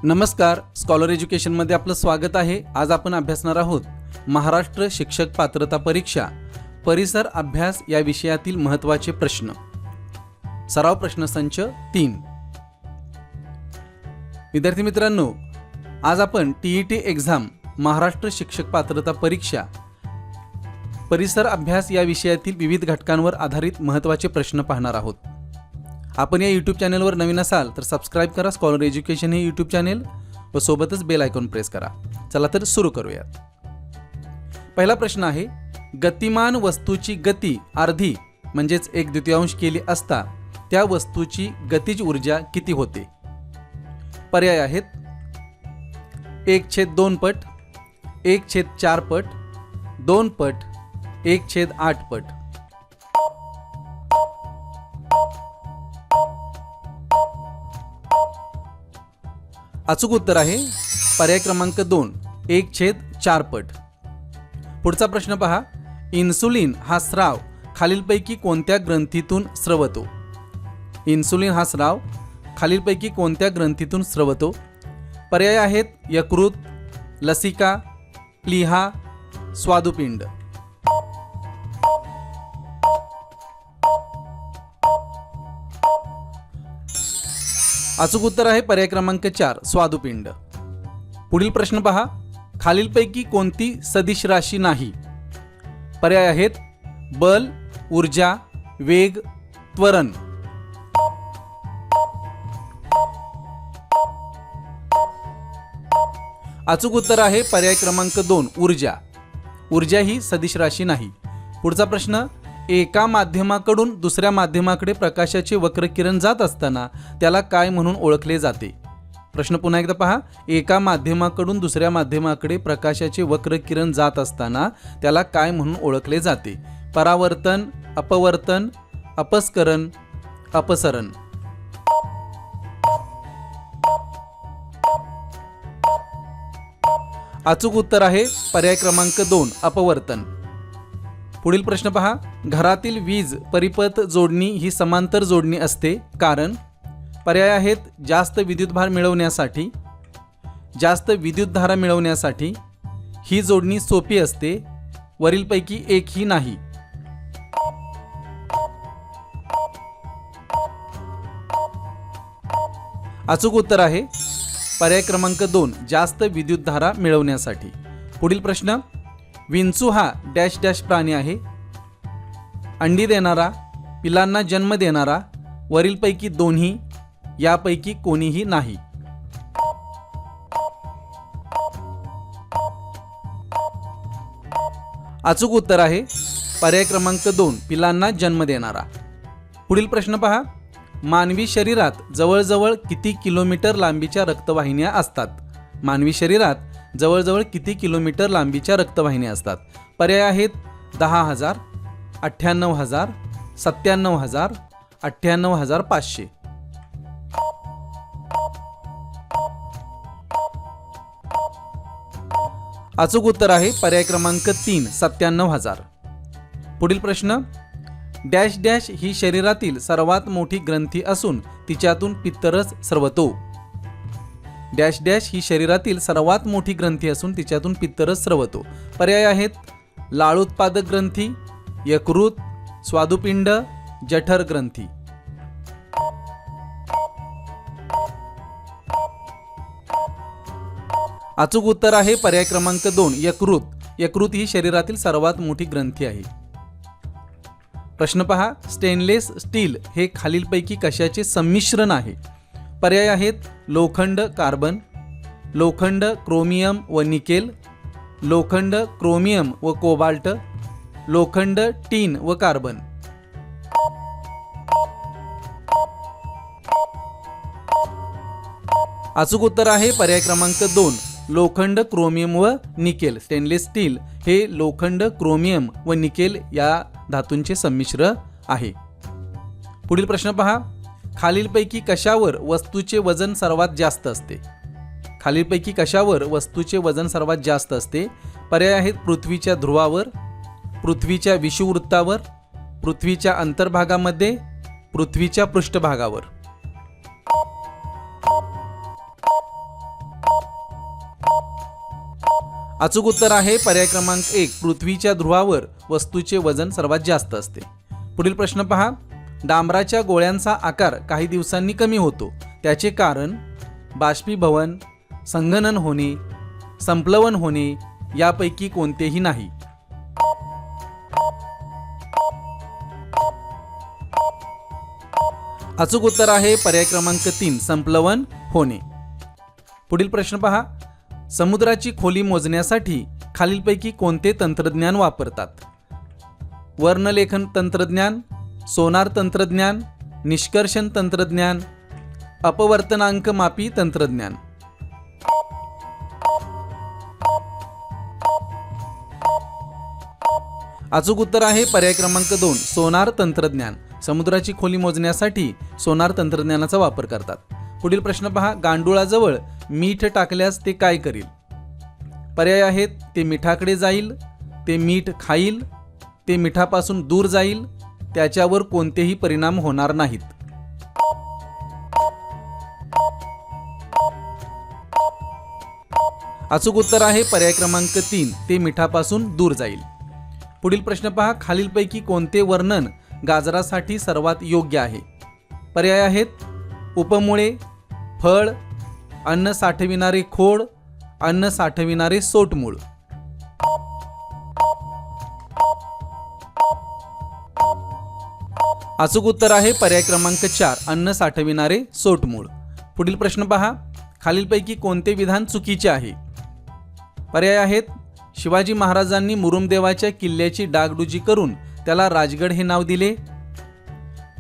नमस्कार, स्कॉलर एज्युकेशनमध्ये आपलं स्वागत आहे। आज आपण अभ्यासणार आहोत महाराष्ट्र शिक्षक पात्रता परीक्षा परिसर अभ्यास या विषयातील महत्त्वाचे प्रश्न। सराव प्रश्नसंच 3। विद्यार्थी मित्रांनो, आज आपण टीईटी एग्जाम महाराष्ट्र शिक्षक पात्रता परीक्षा परिसर अभ्यास या विषयातील विविध घटकांवर आधारित महत्त्वाचे प्रश्न पाहणार आहोत। आपण या यूट्यूब चॅनलवर नवीन असाल तर सबस्क्राइब करा स्कॉलर एज्युकेशन हे यूट्यूब चॅनल व सोबतच बेल आयकॉन प्रेस करा। चला तर सुरू करूयात। पहिला प्रश्न आहे, गतिमान वस्तूची गती अर्धी म्हणजेच 1/2 केली असता त्या वस्तूची गतिज ऊर्जा किती होते? पर्याय आहेत 1/2 पट, 1/4 पट, 2 पट, 1/8 पट। अचूक उत्तर आहे पर्याय क्रमांक 2 1/4 पट। पुढचा प्रश्न पहा, इन्सुलिन हा स्राव खालीलपैकी कोणत्या ग्रंथीतून स्रवतो? इन्सुलिन हा स्राव खालीलपैकी कोणत्या ग्रंथीतून स्रवतो? पर्याय आहेत यकृत, लसिका, प्लीहा, स्वादुपिंड। अचूक उत्तर आहे पर्याय क्रमांक 4 स्वादुपिंड। पुढील प्रश्न पहा, खालीलपैकी कोणती सदिश राशी नाही? पर्याय आहेत बल, ऊर्जा, वेग, त्वरण। अचूक उत्तर आहे पर्याय क्रमांक 2 ऊर्जा। ऊर्जा ही सदिश राशी नाही। पुढचा प्रश्न, एका माध्यमाकडून दुसऱ्या माध्यमाकडे प्रकाशाचे वक्रकिरण जात असताना त्याला काय म्हणून ओळखले जाते? प्रश्न पुन्हा एकदा पहा, एका माध्यमाकडून दुसऱ्या माध्यमाकडे प्रकाशाचे वक्रकिरण जात असताना त्याला काय म्हणून ओळखले जाते? परावर्तन, अपवर्तन, अपस्करण, अपसरण। अचूक उत्तर आहे पर्याय क्रमांक 2 अपवर्तन। पुढील प्रश्न पहा, घरातील वीज परिपथ जोडणी ही समांतर जोडणी असते कारण? पर्याय आहेत जास्त विद्युतभार मिळवण्यासाठी, जास्त विद्युतधारा मिळवण्यासाठी, ही जोडणी सोपी असते, वरीलपैकी एकही नाही। अचूक उत्तर आहे पर्याय क्रमांक 2 जास्त विद्युतधारा मिळवण्यासाठी। पुढील प्रश्न, विंचू हा डॅश डॅश प्राणी आहे, अंडी देणारा, पिलांना जन्म देणारा, वरीलपैकी दोन्ही, यापैकी कोणीही नाही। अचूक उत्तर आहे पर्याय क्रमांक 2 पिलांना जन्म देणारा। पुढील प्रश्न पहा, मानवी शरीरात जवळजवळ किती किलोमीटर लांबीच्या रक्तवाहिन्या असतात? मानवी शरीरात जवळजवळ किती किलोमीटर लांबीच्या रक्तवाहिन्या असतात? पर्याय आहेत 10,000, 98,000, 97,000, 98,500। अचूक उत्तर आहे पर्याय क्रमांक 3 97,000। पुढील प्रश्न, डॅश डॅश ही शरीरातील सर्वात मोठी ग्रंथी असून तिच्यातून पित्तरस स्रवतो। डॅश डॅश ही शरीरातील सर्वात मोठी ग्रंथी असून तिच्यातून पित्तरस स्रवतो। पर्याय आहेत लाळोत्पादक ग्रंथी, यकृत, स्वादुपिंड, जठर ग्रंथी। अचूक उत्तर आहे पर्याय क्रमांक 2 यकृत। यकृत ही शरीरातील सर्वात मोठी ग्रंथी आहे। प्रश्न पहा, स्टेनलेस स्टील हे खालीलपैकी कशाचे संमिश्रण आहे? पर्याय आहेत लोखंड, कार्बन, लोखंड, क्रोमियम व निकेल, लोखंड, क्रोमियम व कोबाल्ट, लोखंड, टीन व कार्बन। अचूक उत्तर आहे पर्याय क्रमांक 2 लोखंड, क्रोमियम व निकेल। स्टेनलेस स्टील हे लोखंड, क्रोमियम व निकेल या धातूंचे संमिश्र आहे। पुढील प्रश्न पहा, खालीलपैकी कशावर वस्तूचे वजन सर्वात जास्त असते? खालीलपैकी कशावर वस्तूचे वजन सर्वात जास्त असते? पर्याय आहेत पृथ्वीच्या ध्रुवावर, पृथ्वीच्या विषुववृत्तावर, पृथ्वीच्या अंतर्भागामध्ये, पृथ्वीच्या पृष्ठभागावर। अचूक उत्तर आहे पर्याय क्रमांक 1, पृथ्वीच्या ध्रुवावर वस्तूचे वजन सर्वात जास्त असते. पुढील प्रश्न पहा, डांबराच्या गोळ्यांचा आकार काही दिवसांनी कमी होतो, त्याचे कारण बाष्पीभवन, संघनन होणे, संप्लवन होणे यापैकी कोणतेही नाही. अचूक उत्तर आहे पर्याय क्रमांक 3, संप्लवन होणे. पुढील प्रश्न पहा, समुद्राची खोली मोजण्यासाठी खालीलपैकी कोणते तंत्रज्ञान वापरतात? वर्णलेखन तंत्रज्ञान, सोनार तंत्रज्ञान, निष्कर्षण तंत्रज्ञान, अपवर्तनांक मापी तंत्रज्ञान. अचूक उत्तर आहे पर्याय क्रमांक 2, सोनार तंत्रज्ञान. समुद्राची खोली मोजण्यासाठी सोनार तंत्रज्ञानाचा वापर करतात. पुढील प्रश्न पहा, गांडुळाजवळ मीठ टाकल्यास ते काय करील? पर्याय आहेत, ते मिठाकडे जाईल, ते मीठ खाईल, ते मिठापासून दूर जाईल, त्याच्यावर कोणतेही परिणाम होणार नाहीत. अचूक उत्तर आहे पर्याय क्रमांक 3, ते मिठापासून दूर जाईल. पुढील प्रश्न पहा, खालीलपैकी कोणते वर्णन गाजरासाठी सर्वात योग्य आहे? पर्याय आहेत, उपमुळे, फळ, अन्न साठविणारे खोड, अन्न साठविणारे सोटमूळ. अचूक उत्तर आहे पर्याय क्रमांक 4, अन्न साठविणारे सोटमूळ. पुढील प्रश्न पहा, खालीलपैकी कोणते विधान चुकीचे आहे? पर्याय आहेत, शिवाजी महाराजांनी मुरुमदेवाच्या किल्ल्याची डागडुजी करून त्याला राजगड हे नाव दिले.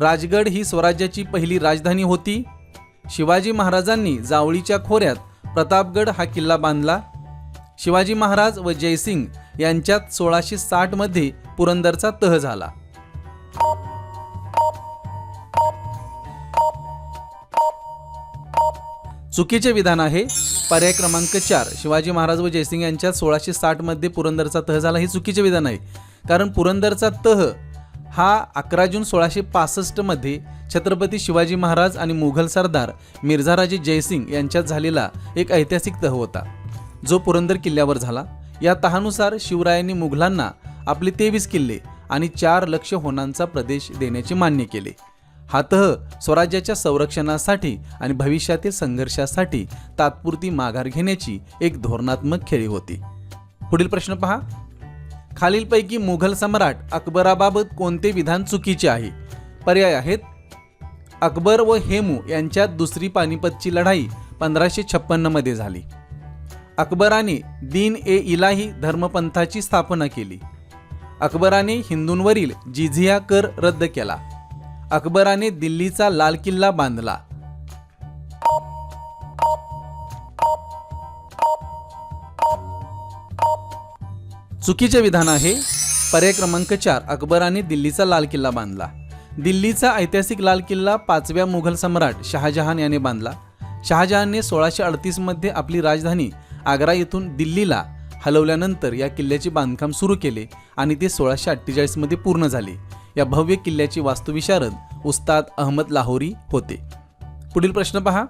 राजगड ही स्वराज्याची पहिली राजधानी होती. शिवाजी महाराजांनी जावळीच्या खोऱ्यात प्रतापगड हा किल्ला बांधला. शिवाजी महाराज व जयसिंग यांच्यात 1660 मध्ये पुरंदरचा तह झाला. चुकीचे विधान आहे पर्याय क्रमांक 4, शिवाजी महाराज व जयसिंग यांच्यात 1660 मध्ये पुरंदरचा तह झाला. हे चुकीचे विधान आहे, कारण पुरंदरचा तह हा 11 जून 1665 मध्ये छत्रपती शिवाजी महाराज आणि मुघल सरदार मिर्झाराजे जयसिंग यांच्यात झालेला एक ऐतिहासिक तह होता, जो पुरंदर किल्ल्यावर झाला. या तहानुसार शिवरायांनी मुघलांना आपले 23 किल्ले आणि 4 लक्ष होणांचा प्रदेश देण्याचे मान्य केले. हा तह स्वराज्याच्या संरक्षणासाठी आणि भविष्यातील संघर्षासाठी तात्पुरती माघार घेण्याची एक धोरणात्मक खेळी होती. पुढील प्रश्न पहा, खालीलपैकी मुघल सम्राट अकबराबाबत कोणते विधान चुकीचे आहे? पर्याय आहेत, अकबर व हेमू यांच्यात दुसरी पानिपतची लढाई 1556 मध्ये झाली. अकबराने दीन ए इलाही धर्मपंथाची स्थापना केली. अकबराने हिंदूंवरील जिझिया कर रद्द केला. अकबराने दिल्लीचा लाल किल्ला बांधला. चुकीचे विधान आहे पर्याय क्रमांक 4, अकबराने दिल्लीचा लाल किल्ला बांधला. दिल्लीचा ऐतिहासिक लाल किल्ला 5व्या मुघल सम्राट शहाजहान याने बांधला. शहाजहानने 1638 मध्ये आपली राजधानी आग्रा येथून दिल्लीला हलवल्यानंतर या किल्ल्याचे बांधकाम सुरू केले आणि ते 1648 मध्ये पूर्ण झाले. या भव्य किल्ल्याचे वास्तुविशारद उस्ताद अहमद लाहोरी होते. पुढील प्रश्न पहा,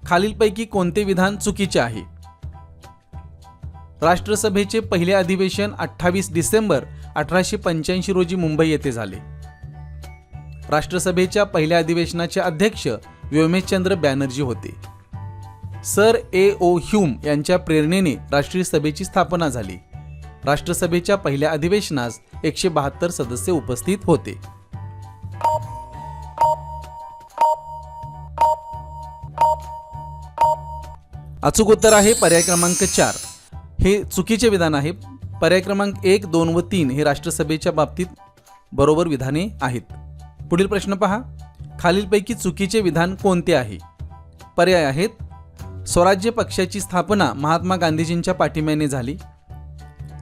खालीलपैकी कोणते विधान चुकीचे आहे? राष्ट्रसभेचे पहिले अधिवेशन 28 डिसेंबर 1885 रोजी मुंबई येथे झाले. राष्ट्रसभेच्या पहिल्या अधिवेशनाचे अध्यक्ष व्योमेशचंद्र बॅनर्जी होते. सर ए ओ ह्यूम यांच्या प्रेरणेने राष्ट्रीय सभेची स्थापना झाली. राष्ट्रसभेच्या पहिल्या अधिवेशनास 172 सदस्य उपस्थित होते. अचूक उत्तर आहे पर्याय क्रमांक 4. हे चुकीचे विधान आहे. पर्याय क्रमांक 1, 2 व 3 हे राष्ट्रसभेच्या बाबतीत बरोबर विधाने आहेत. पुढील प्रश्न पहा, खालीलपैकी चुकीचे विधान कोणते आहे? पर्याय आहेत, स्वराज्य पक्षाची स्थापना महात्मा गांधीजींच्या पाठिंब्याने झाली.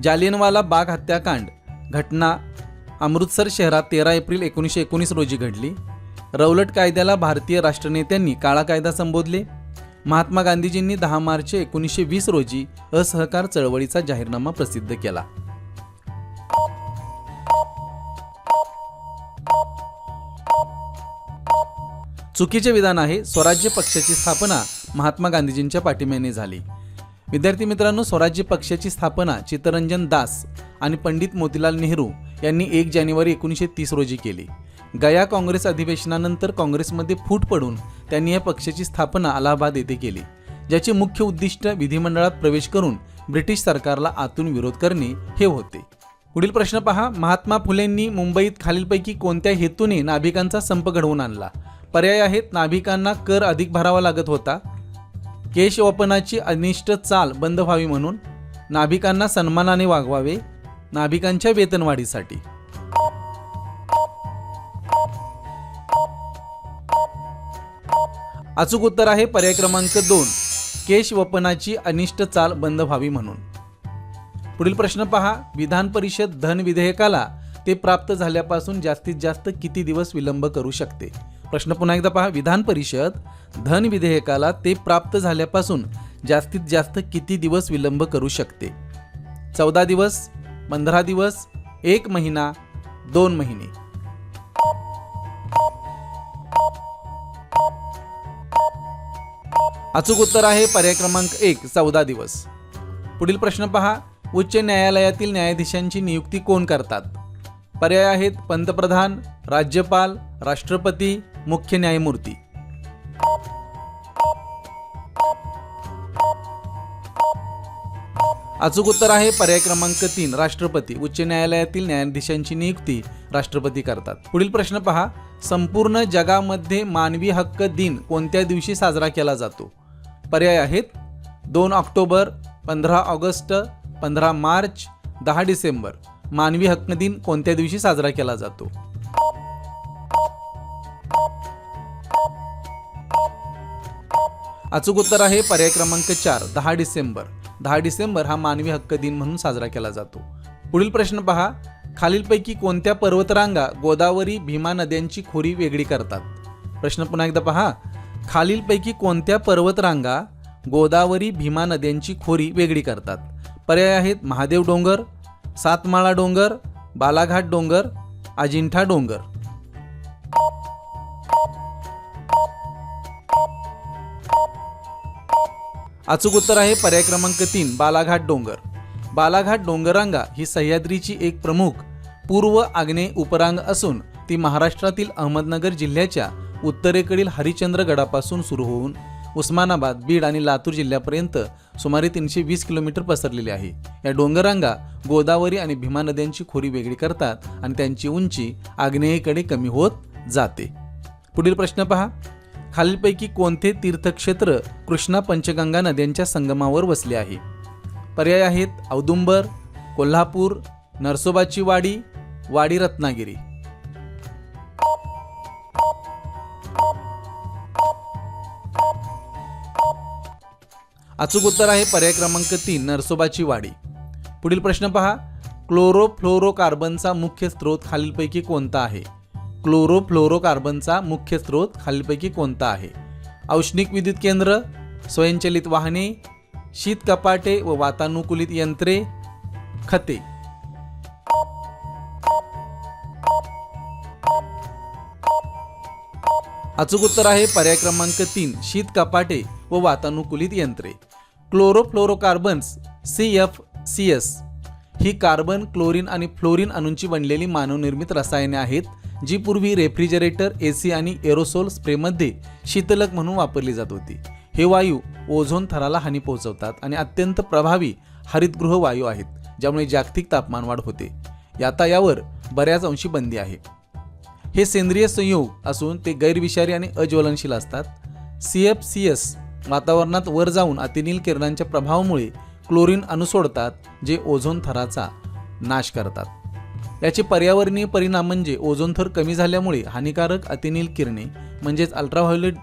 जालियनवाला बाग हत्याकांड घटना अमृतसर शहरात 13 एप्रिल 1919 रोजी घडली. रौलट कायद्याला भारतीय राष्ट्रनेत्यांनी काळा कायदा संबोधले. महात्मा गांधीजींनी 10 मार्च 1920 रोजी असहकार चळवळीचा जाहीरनामा प्रसिद्ध केला. चुकीचे विधान आहे, स्वराज्य पक्षाची स्थापना महात्मा गांधीजींच्या पाठिंब्याने झाली. विद्यार्थी मित्रांनो, स्वराज्य पक्षाची स्थापना चित्तरंजन दास आणि पंडित मोतीलाल नेहरू यांनी 1 जानेवारी 1930 रोजी केली. गया काँग्रेस अधिवेशनानंतर काँग्रेसमध्ये फूट पडून त्यांनी या पक्षाची स्थापना अलाहाबाद येथे केली, ज्याचे मुख्य उद्दिष्ट विधिमंडळात प्रवेश करून ब्रिटिश सरकारला आतून विरोध करणे हे होते. पुढील प्रश्न पहा. महात्मा फुलेंनी मुंबईत खालीलपैकी कोणत्या हेतूने नाभिकांचा संप घडवून आणला? पर्याय आहेत. नाभिकांना कर अधिक भरावा लागत होता, केशवपनाची अनिष्ट चाल बंद व्हावी म्हणून, नाभिकांना सन्मानाने वागवावे, नाभिकांच्या वेतनवाढीसाठी. अचूक उत्तर आहे पर्याय क्रमांक 2, केशवपनाची अनिष्ट चाल बंद व्हावी म्हणून. पुढील प्रश्न पहा. विधान परिषद धन विधेयकाला ते प्राप्त झाल्यापासून जास्तीत जास्त किती दिवस विलंब करू शकते? प्रश्न पुन्हा एकदा पहा. विधान परिषद धन विधेयकाला ते प्राप्त झाल्यापासून जास्तीत जास्त किती दिवस विलंब करू शकते? 14 दिवस, 15 दिवस, 1 महिना, 2 महिने. अचूक उत्तर आहे पर्याय क्रमांक 1, 14 दिवस. पुढील प्रश्न पहा. उच्च न्यायालयातील न्यायाधीशांची नियुक्ती कोण करतात? पर्याय आहेत. पंतप्रधान, राज्यपाल, राष्ट्रपती, मुख्य न्यायमूर्ती. अचूक उत्तर आहे पर्याय क्रमांक 3, राष्ट्रपती. उच्च न्यायालयातील न्यायाधीशांची नियुक्ती राष्ट्रपती करतात. पुढील प्रश्न पहा. संपूर्ण जगामध्ये मानवी हक्क दिन कोणत्या दिवशी साजरा केला जातो? पर्याय आहेत. 2 ऑक्टोबर, 15 ऑगस्ट, 15 मार्च, 10 डिसेंबर. मानवी हक्क दिन कोणत्या दिवशी साजरा केला जातो? अचूक उत्तर आहे पर्याय क्रमांक 4, 10 डिसेंबर. 10 डिसेंबर हा मानवी हक्क दिन म्हणून साजरा केला जातो. पुढील प्रश्न पहा. खालीलपैकी कोणत्या पर्वतरांगा गोदावरी, भीमा नद्यांची खोरी वेगळी करतात? प्रश्न पुन्हा एकदा पहा. खालीलपैकी कोणत्या पर्वतरांगा गोदावरी, भीमा नद्यांची खोरी वेगळी करतात? पर्याय आहेत. महादेव डोंगर, सातमाळा डोंगर, बालाघाट डोंगर, अजिंठा डोंगर. अचूक उत्तर आहे पर्याय क्रमांक 3, बालाघाट डोंगर. बालाघाट डोंगररांगा ही सह्याद्रीची एक प्रमुख पूर्व आग्नेय उपरांग असून ती महाराष्ट्रातील अहमदनगर जिल्ह्याच्या उत्तरेकडील हरिश्चंद्रगडापासून सुरू होऊन उस्मानाबाद, बीड आणि लातूर जिल्ह्यापर्यंत सुमारे 320 किलोमीटर पसरलेली आहे. या डोंगररांगा गोदावरी आणि भीमा नद्यांची खोरी वेगळी करतात आणि त्यांची उंची आग्नेयेकडे कमी होत जाते. पुढील प्रश्न पहा. खालीलपैकी कोणते तीर्थक्षेत्र कृष्णा पंचगंगा नद्यांच्या संगमावर वसले आहे? पर्याय आहेत. औदुंबर, कोल्हापूर, नरसोबाची वाडी, वाडी रत्नागिरी. अचूक उत्तर आहे पर्याय क्रमांक 3, नरसोबाची वाडी. पुढील प्रश्न पहा. क्लोरोफ्लोरोकार्बनचा मुख्य स्रोत खालीलपैकी कोणता आहे? क्लोरोफ्लोरोकार्बनचा मुख्य स्रोत खालीलपैकी कोणता आहे? औष्णिक विद्युत केंद्र, स्वयंचलित वाहने, शीत कपाटे व वातानुकूलित यंत्रे, खते. अचूक उत्तर आहे पर्याय क्रमांक 3, शीत कपाटे व वातानुकूलित यंत्रे. क्लोरोफ्लोरोकार्बन्स CFCs ही कार्बन, क्लोरीन आणि फ्लोरीन अणूंची बनलेली मानवनिर्मित रसायने आहेत, जी पूर्वी रेफ्रिजरेटर, AC आणि एरोसोल स्प्रेमध्ये शीतलक म्हणून वापरली जात होती. हे वायू ओझोन थराला हानी पोहोचवतात आणि अत्यंत प्रभावी हरितगृह वायू आहेत, ज्यामुळे जागतिक तापमानवाढ होते. आता यावर बऱ्याच अंशी बंदी आहे. हे सेंद्रिय संयोग असून ते गैरविषारी आणि अज्वलनशील असतात. CFCs वातावरणात वर जाऊन अतिनील किरणांच्या प्रभावामुळे क्लोरीन अणू सोडतात, जे ओझोन थराचा नाश करतात. याचे पर्यावरणीय परिणाम म्हणजे ओझोन थर कमी झाल्यामुळे हानिकारक अतिनील किरणे म्हणजेच अल्ट्राव्हायोलेट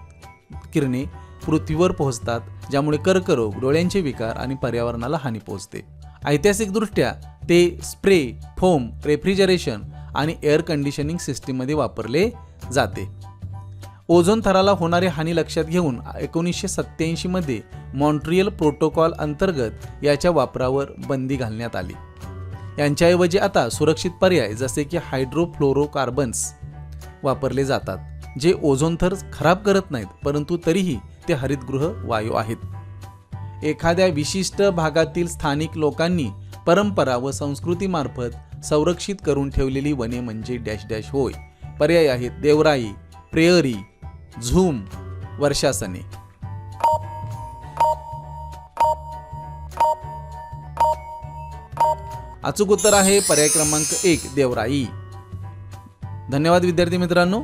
किरणे पृथ्वीवर पोहोचतात, ज्यामुळे कर्करोग, डोळ्यांचे विकार आणि पर्यावरणाला हानी पोहोचते. ऐतिहासिकदृष्ट्या ते स्प्रे, फोम, रेफ्रिजरेशन आणि एअर कंडिशनिंग सिस्टीममध्ये वापरले जाते. ओझोन थराला होणारी हानी लक्षात घेऊन 1987 मध्ये मॉन्ट्रियल प्रोटोकॉल अंतर्गत याच्या वापरावर बंदी घालण्यात आली. यांच्याऐवजी आता सुरक्षित पर्याय जसे की हायड्रोफ्लोरोकार्बन्स वापरले जातात, जे ओझोन थर खराब करत नाहीत, परंतु तरीही ते हरितगृह वायू आहेत. एखाद्या विशिष्ट भागातील स्थानिक लोकांनी परंपरा व संस्कृतीमार्फत संरक्षित करून ठेवलेली वने म्हणजे डॅश डॅश होय. पर्याय आहेत देवराई, प्रेयरी, झूम, वर्षासने. अचूक उत्तर आहे पर्याय क्रमांक 1 देवराई. धन्यवाद विद्यार्थी मित्रांनो.